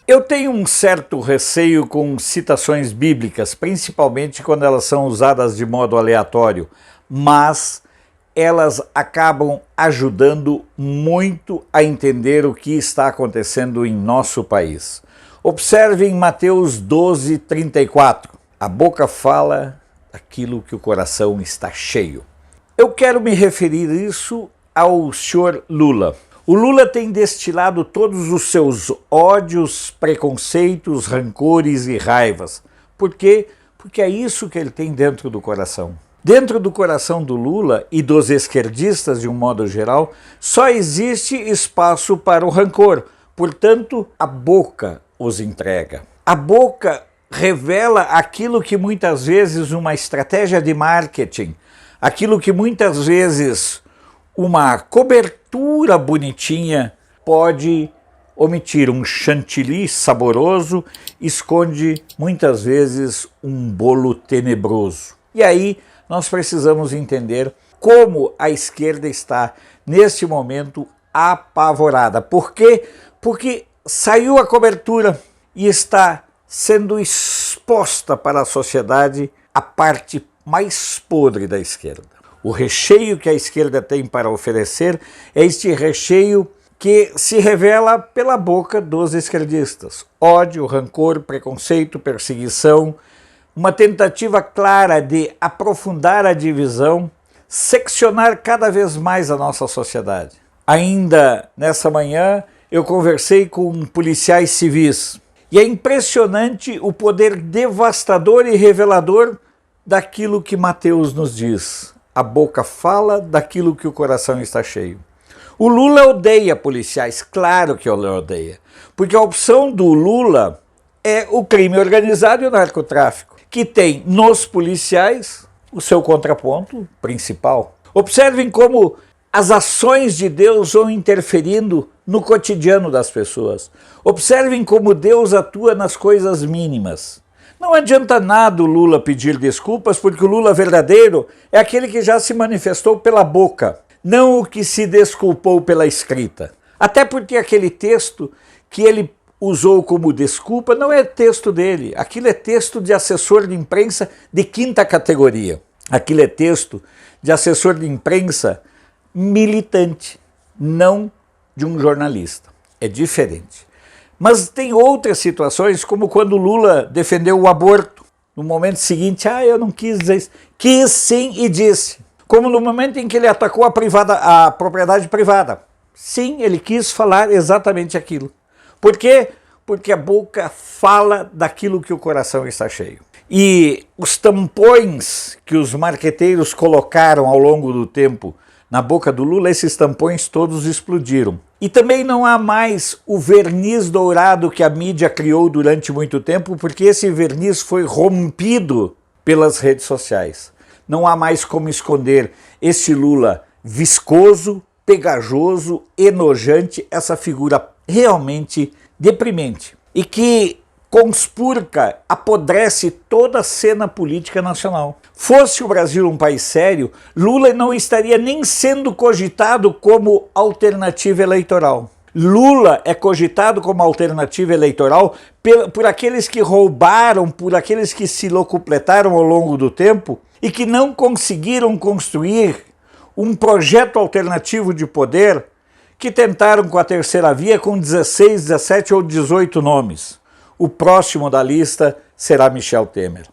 Eu tenho um certo receio com citações bíblicas, principalmente quando elas são usadas de modo aleatório, mas elas acabam ajudando muito a entender o que está acontecendo em nosso país. Observe em Mateus 12:34. A boca fala aquilo que o coração está cheio. Eu quero me referir isso ao senhor Lula. O Lula tem destilado todos os seus ódios, preconceitos, rancores e raivas. Por quê? Porque é isso que ele tem dentro do coração. Dentro do coração do Lula e dos esquerdistas, de um modo geral, só existe espaço para o rancor. Portanto, a boca os entrega. A boca revela aquilo que muitas vezes uma estratégia de marketing, aquilo que muitas vezes uma cobertura bonitinha pode omitir. Um chantilly saboroso esconde muitas vezes um bolo tenebroso. E aí nós precisamos entender como a esquerda está neste momento apavorada. Por quê? Porque saiu a cobertura e está sendo exposta para a sociedade a parte mais podre da esquerda. O recheio que a esquerda tem para oferecer é este recheio que se revela pela boca dos esquerdistas. Ódio, rancor, preconceito, perseguição, uma tentativa clara de aprofundar a divisão, seccionar cada vez mais a nossa sociedade. Ainda nessa manhã eu conversei com policiais civis e é impressionante o poder devastador e revelador daquilo que Mateus nos diz. A boca fala daquilo que o coração está cheio. O Lula odeia policiais, claro que ele odeia, porque a opção do Lula é o crime organizado e o narcotráfico, que tem nos policiais o seu contraponto principal. Observem como as ações de Deus vão interferindo no cotidiano das pessoas. Observem como Deus atua nas coisas mínimas. Não adianta nada o Lula pedir desculpas, porque o Lula verdadeiro é aquele que já se manifestou pela boca, não o que se desculpou pela escrita. Até porque aquele texto que ele usou como desculpa não é texto dele, aquilo é texto de assessor de imprensa de quinta categoria. Aquilo é texto de assessor de imprensa militante, não de um jornalista. É diferente. Mas tem outras situações, como quando o Lula defendeu o aborto. No momento seguinte, eu não quis dizer isso. Quis sim e disse. Como no momento em que ele atacou a propriedade privada. Sim, ele quis falar exatamente aquilo. Por quê? Porque a boca fala daquilo que o coração está cheio. E os tampões que os marqueteiros colocaram ao longo do tempo na boca do Lula, esses tampões todos explodiram. E também não há mais o verniz dourado que a mídia criou durante muito tempo, porque esse verniz foi rompido pelas redes sociais. Não há mais como esconder esse Lula viscoso, pegajoso, enojante, essa figura realmente deprimente e que conspurca, apodrece toda a cena política nacional. Fosse o Brasil um país sério, Lula não estaria nem sendo cogitado como alternativa eleitoral. Lula é cogitado como alternativa eleitoral por aqueles que roubaram, por aqueles que se locupletaram ao longo do tempo e que não conseguiram construir um projeto alternativo de poder, que tentaram com a terceira via com 16, 17 ou 18 nomes. O próximo da lista será Michel Temer.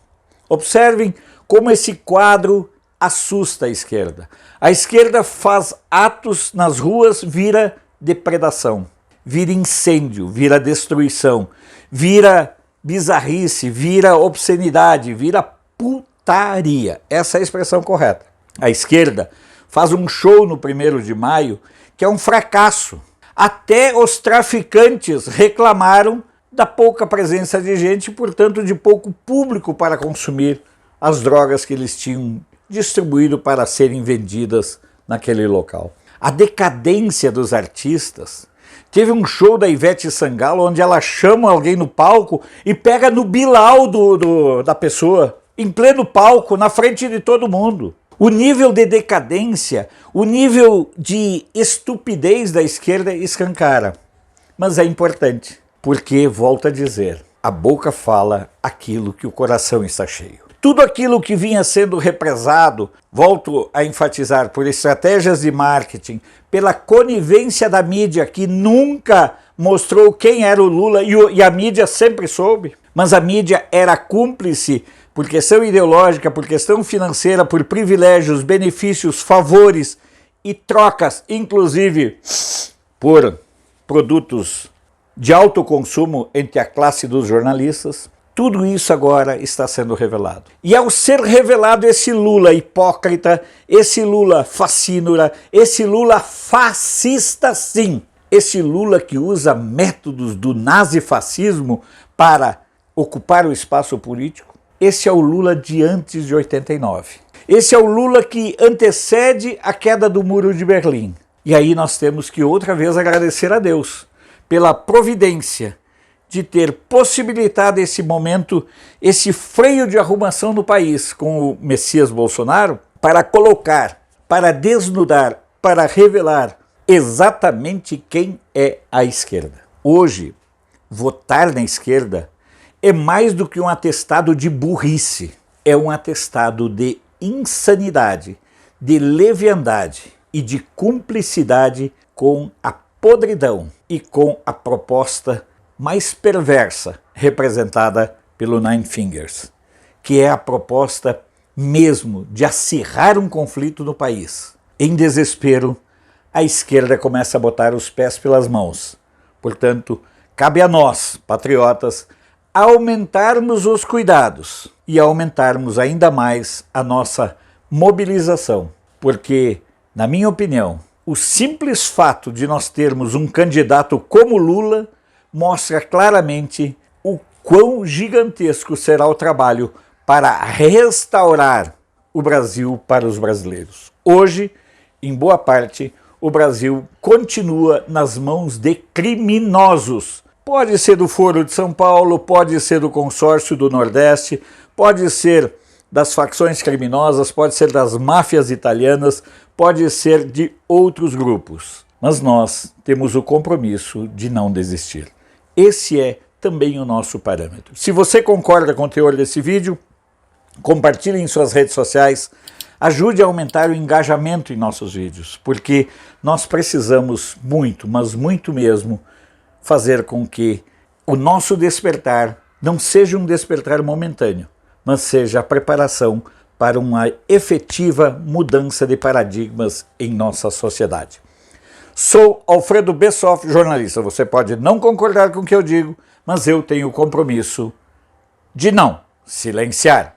Observem como esse quadro assusta a esquerda. A esquerda faz atos nas ruas, vira depredação, vira incêndio, vira destruição, vira bizarrice, vira obscenidade, vira putaria. Essa é a expressão correta. A esquerda faz um show no 1º de maio que é um fracasso. Até os traficantes reclamaram da pouca presença de gente e, portanto, de pouco público para consumir as drogas que eles tinham distribuído para serem vendidas naquele local. A decadência dos artistas. Teve um show da Ivete Sangalo onde ela chama alguém no palco e pega no bilau da pessoa, em pleno palco, na frente de todo mundo. O nível de decadência, o nível de estupidez da esquerda escancara. Mas é importante. Porque, volto a dizer, a boca fala aquilo que o coração está cheio. Tudo aquilo que vinha sendo represado, volto a enfatizar, por estratégias de marketing, pela conivência da mídia, que nunca mostrou quem era o Lula, e a mídia sempre soube, mas a mídia era cúmplice por questão ideológica, por questão financeira, por privilégios, benefícios, favores e trocas, inclusive por produtos de alto consumo entre a classe dos jornalistas. Tudo isso agora está sendo revelado. E ao ser revelado esse Lula hipócrita, esse Lula fascínora, esse Lula fascista sim, esse Lula que usa métodos do nazifascismo para ocupar o espaço político, esse é o Lula de antes de 89. Esse é o Lula que antecede a queda do Muro de Berlim. E aí nós temos que outra vez agradecer a Deus pela providência de ter possibilitado esse momento, esse freio de arrumação no país com o Messias Bolsonaro, para colocar, para desnudar, para revelar exatamente quem é a esquerda. Hoje, votar na esquerda é mais do que um atestado de burrice, é um atestado de insanidade, de leviandade e de cumplicidade com a podridão e com a proposta mais perversa representada pelo Nine Fingers, que é a proposta mesmo de acirrar um conflito no país. Em desespero, a esquerda começa a botar os pés pelas mãos. Portanto, cabe a nós, patriotas, aumentarmos os cuidados e aumentarmos ainda mais a nossa mobilização, porque, na minha opinião, o simples fato de nós termos um candidato como Lula mostra claramente o quão gigantesco será o trabalho para restaurar o Brasil para os brasileiros. Hoje, em boa parte, o Brasil continua nas mãos de criminosos. Pode ser do Foro de São Paulo, pode ser do Consórcio do Nordeste, pode ser das facções criminosas, pode ser das máfias italianas, pode ser de outros grupos. Mas nós temos o compromisso de não desistir. Esse é também o nosso parâmetro. Se você concorda com o teor desse vídeo, compartilhe em suas redes sociais, ajude a aumentar o engajamento em nossos vídeos, porque nós precisamos muito, mas muito mesmo, fazer com que o nosso despertar não seja um despertar momentâneo, mas seja a preparação para uma efetiva mudança de paradigmas em nossa sociedade. Sou Alfredo Bessoff, jornalista. Você pode não concordar com o que eu digo, mas eu tenho o compromisso de não silenciar.